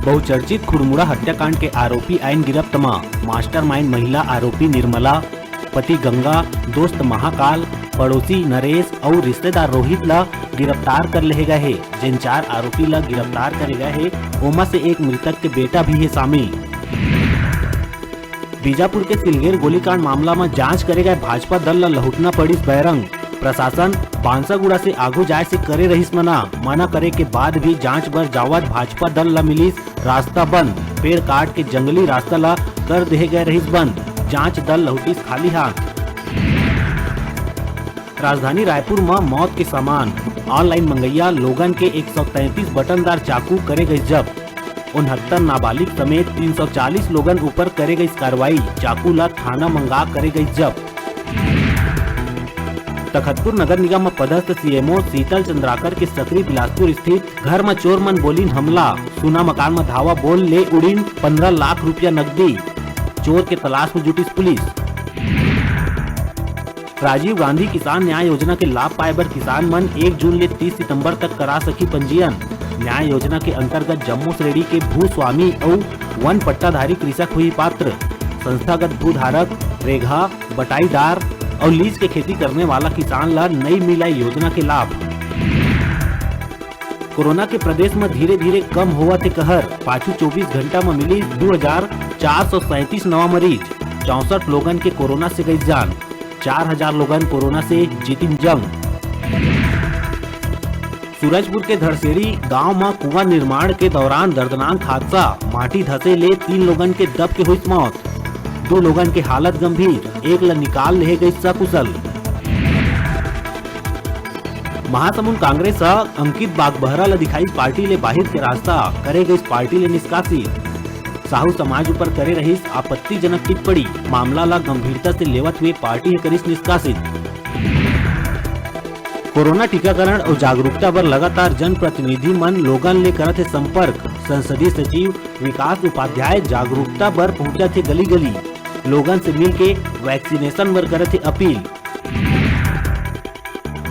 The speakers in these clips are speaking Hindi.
बहुचर्चित खुड़मुड़ा हत्याकांड के आरोपी आइन गिरफ्त में मास्टरमाइंड महिला आरोपी निर्मला, पति गंगा, दोस्त महाकाल, पड़ोसी नरेश और रिश्तेदार रोहित ला गिरफ्तार कर ले गए है। जिन 4 आरोपी ला गिरफ्तार करे गए है ओमा से एक मृतक के बेटा भी है शामिल। बीजापुर के सिलगेर गोलीकांड मामला में जांच करे गए भाजपा दल ला लहुटना पड़िस बैरंग। प्रशासन बांसागुड़ा से आगू जाए से करे रहीस मना करे के बाद भी जांच बर जावत भाजपा दल ला मिलिस रास्ता बंद। पेड़ काट के जंगली रास्ता ला कर दे गए रहीस बंद। जांच दल लहुटिस खाली हाथ। राजधानी रायपुर में मौत के सामान ऑनलाइन मंगैया लोगन के 133 बटनदार चाकू करे गई जब्त। 69 नाबालिग समेत 340 लोगन ऊपर करे गई कार्रवाई। चाकू ला थाना मंगा करे गई जब्त। तखतपुर नगर निगम में पदस्थ सीएमओ शीतल चंद्राकर के सकरी बिलासपुर स्थित घर में चोर मन बोलिन हमला। सुना मकान में धावा बोल ले उड़ीन 15 लाख रुपया नकदी। चोर के तलाश में जुटी पुलिस। राजीव गांधी किसान न्याय योजना के लाभ पाए बर किसान मन 1 जून ले 30 सितंबर तक करा सकी पंजीयन। न्याय योजना के अंतर्गत जम्मू श्रेणी के भूस्वामी और वन पट्टाधारी कृषक हुई पात्र। संस्थागत भूधारक, रेघा, बटाईदार और लीज के खेती करने वाला किसान ला नहीं मिला योजना के लाभ। कोरोना के प्रदेश में धीरे धीरे कम हुआ थे कहर। पाछू 24 घंटा में मिली 2437 नवा मरीज। 64 लोगन के कोरोना से गई जान। 4000 लोगन कोरोना से जीतिन जंग। सूरजपुर के धरसेड़ी गांव में कुआं निर्माण के दौरान दर्दनाक हादसा। माटी धसे ले 3 लोगन के दब के हुई मौत। 2 लोगन के हालत गंभीर। एक ला निकाल ले गई सकुशल। महासमुंद कांग्रेस अंकित बागबहरा ला दिखाई पार्टी ले बाहिर के रास्ता। करे गई पार्टी ले निष्कासित। साहू समाज ऊपर करे रहीस आपत्तिजनक टिप्पणी। मामला ला गंभीरता से लेवत हुए पार्टी करीस निष्कासित। कोरोना टीकाकरण और जागरूकता पर लगातार जनप्रतिनिधि मन लोगन ले करत है संपर्क। संसदीय सचिव विकास उपाध्याय जागरूकता पर पहुंचा थे गली गली। लोगन से मिल के वैक्सीनेशन पर करत है अपील।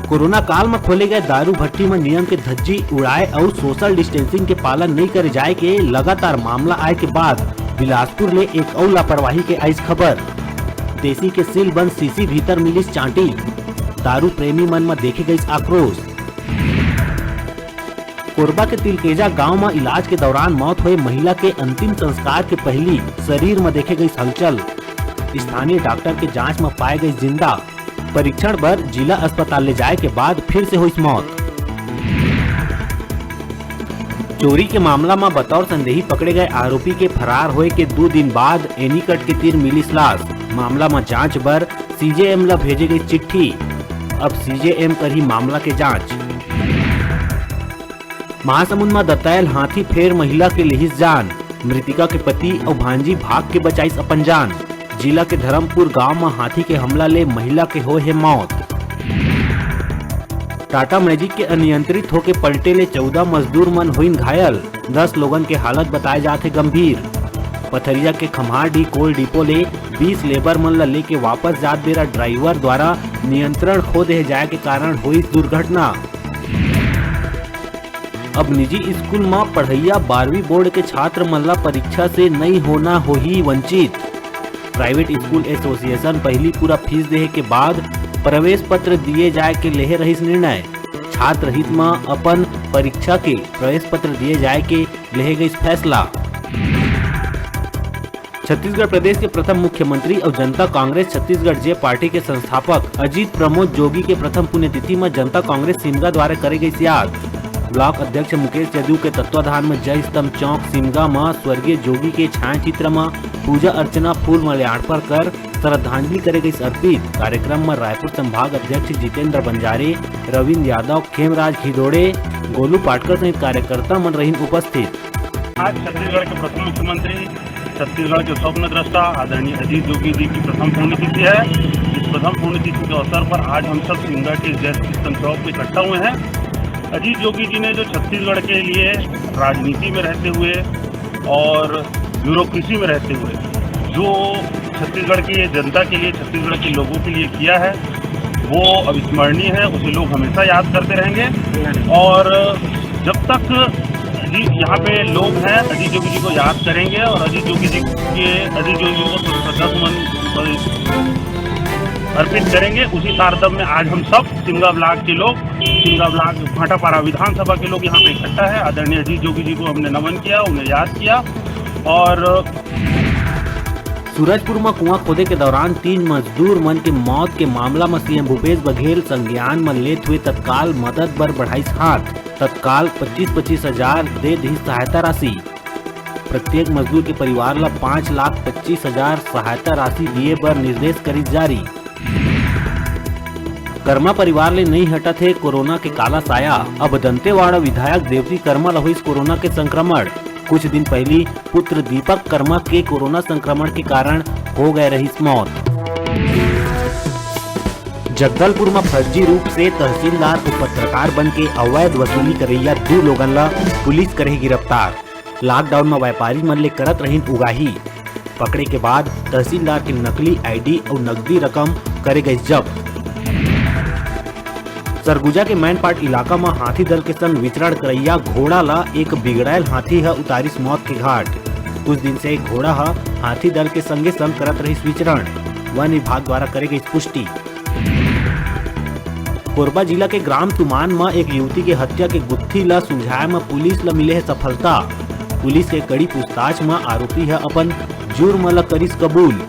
कोरोना काल में खोले गए दारू भट्टी में नियम के धज्जी उड़ाए और सोशल डिस्टेंसिंग के पालन नहीं करे जाए के लगातार मामला आए के बाद बिलासपुर ले एक और लापरवाही के आइस खबर। देसी के सील बंद सीसी भीतर मिलिस चांटी। दारू प्रेमी मन में देखे गई आक्रोश। कोरबा के तिलकेजा गांव में इलाज के दौरान मौत हुए महिला के अंतिम संस्कार के पहली शरीर में देखे गई हलचल। स्थानीय डॉक्टर के जांच में पाए गई जिंदा। परीक्षण पर जिला अस्पताल ले जाए के बाद फिर से हुई मौत। चोरी के मामला में बतौर संदेही पकड़े गए आरोपी के फरार होए के 2 दिन बाद एनीकट के तीर मिली लाश। मामला में जांच पर सीजेएम ला भेजे गई चिट्ठी। अब सीजेएम कर ही मामला के जांच। महासमुंद में दत्तायल हाथी फेर महिला के लिहिस जान। मृतिका के पति और भांजी भाग के बचाईस अपन जान। जिला के धर्मपुर गांव में हाथी के हमला ले महिला के हो है मौत। टाटा मैजिक के अनियंत्रित होके पलटे ले 14 मजदूर मन हुई घायल। 10 लोगन के हालत बताए जाते गंभीर। पथरिया के खम्हारडी कोल डिपो ले 20 लेबर मन ला लेके वापस जात बेरा ड्राइवर द्वारा नियंत्रण खो दे जाए के कारण हुई दुर्घटना। अब निजी स्कूल में पढ़ैया 12वीं बोर्ड के छात्र मन ला परीक्षा से नहीं होना हो ही वंचित। प्राइवेट स्कूल एसोसिएशन पहली पूरा फीस देहे के बाद प्रवेश पत्र दिए जाए के लेहे रहीस निर्णय। छात्र हित में अपन परीक्षा के प्रवेश पत्र दिए जाए के लेहे गई फैसला। छत्तीसगढ़ प्रदेश के प्रथम मुख्यमंत्री और जनता कांग्रेस छत्तीसगढ़ जे पार्टी के संस्थापक अजीत प्रमोद जोगी के प्रथम पुण्यतिथि में जनता कांग्रेस सिमगा द्वारा करे गई याद। ब्लॉक अध्यक्ष मुकेश यदू के तत्वाधान में जय स्तंभ चौक सिमगा में स्वर्गीय जोगी के छाया चित्र में पूजा अर्चना फूल माल्यार्पण कर श्रद्धांजलि करे गई अर्पित। कार्यक्रम में रायपुर संभाग अध्यक्ष जितेंद्र बंजारे, रविंद्र यादव, खेमराज घिदोड़े, गोलू पाटकर सहित कार्यकर्ता मन रही उपस्थित। आज छत्तीसगढ़ के प्रथम मुख्यमंत्री, छत्तीसगढ़ के स्वप्न दृष्टा आदरणीय अजीत जोगी जी की प्रथम पुण्यतिथि है। इस प्रथम पुण्यतिथि के अवसर पर आज हम सब सिमगा के जय स्तंभ चौक में इकट्ठा हुए हैं। अजीत जोगी जी ने जो छत्तीसगढ़ के लिए राजनीति में रहते हुए और ब्यूरोक्रेसी में रहते हुए जो छत्तीसगढ़ की जनता के लिए, छत्तीसगढ़ के लोगों के लिए किया है, वो अविस्मरणीय है। उसे लोग हमेशा याद करते रहेंगे। और जब तक जी यहाँ पे लोग हैं, अजीत जोगी जी को याद करेंगे और अजीत जोगी जी को श्रद्धासुमन अर्पित करेंगे। उसी तारतम्य में आज हम सब सिमगा ब्लॉक के लोग, सिमगा ब्लॉक भाटापारा विधानसभा के लोग यहाँ पे इकट्ठा है। आदरणीय अजीत जोगी जी को हमने नमन किया, उन्हें याद किया। और सूरजपुर में कुआं खोदे के दौरान 3 मजदूर मन के मौत के मामला में सीएम भूपेश बघेल संज्ञान में लेते हुए तत्काल मदद बर बढ़ाइस हाथ। तत्काल 25-25 हजार दे दी सहायता राशि। प्रत्येक मजदूर के परिवार ला 5,25,000 सहायता राशि दिए बर निर्देश करी जारी। कर्मा परिवार ले नहीं हटा थे कोरोना के काला साया। अब दंतेवाड़ा विधायक देवती कर्मा ला हुई कोरोना के संक्रमण। कुछ दिन पहले पुत्र दीपक कर्मा के कोरोना संक्रमण के कारण हो गए रही मौत। जगदलपुर में फर्जी रूप से तहसीलदार को पत्रकार बन के अवैध वसूली करैया 2 लोगन ला पुलिस करे गिरफ्तार। लॉकडाउन में व्यापारी मन ले करत रही उगाही। पकड़े के बाद तहसीलदार के नकली आईडी और नकदी रकम करे गई जब्त। सरगुजा के मैनपाट इलाका में हाथी दल के संग विचरण करैया घोड़ा ला एक बिगड़ैल हाथी है उतारिस मौत के घाट। कुछ दिन से एक घोड़ा है हाथी दल के संगे संग करत रही विचरण। वन विभाग द्वारा करे गई पुष्टि। कोरबा जिला के ग्राम तुमान में एक युवती के हत्या के गुत्थी ला सुलझाए में पुलिस ला मिले है सफलता। पुलिस के कड़ी पूछताछ में आरोपी है अपन जुर्म ला करिस कबूल।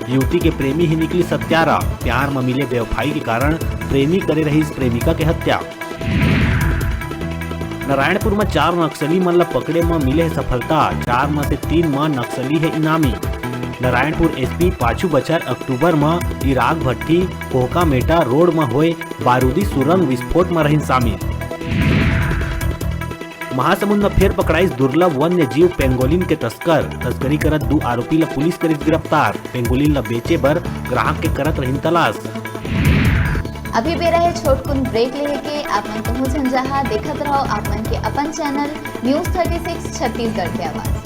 युवती के प्रेमी ही निकली सत्यारा। प्यार में मिले बेवफाई के कारण प्रेमी करे रही इस प्रेमिका के हत्या। नारायणपुर में 4 नक्सली मन ला पकड़े में मिले है सफलता। 4 में से 3 में नक्सली है इनामी। नारायणपुर एसपी पाछू बचर अक्टूबर में इराक भट्टी कोहका मेटा रोड में हुए बारूदी सुरंग विस्फोट में रही शामिल। महासमुंद में फिर पकड़ाइस दुर्लभ वन्य जीव पेंगोलिन के तस्करी करत 2 आरोपी ला पुलिस करिस गिरफ्तार। पेंगोलिन ला बेचे बर ग्राहक के करत रही तलाश। अभी भी रहे छोटकुन ब्रेक लेके आप मन पहुंचन जहां देखत रहो आप मन के अपन चैनल न्यूज़ 36 छत्तीसगढ़ के आवाज।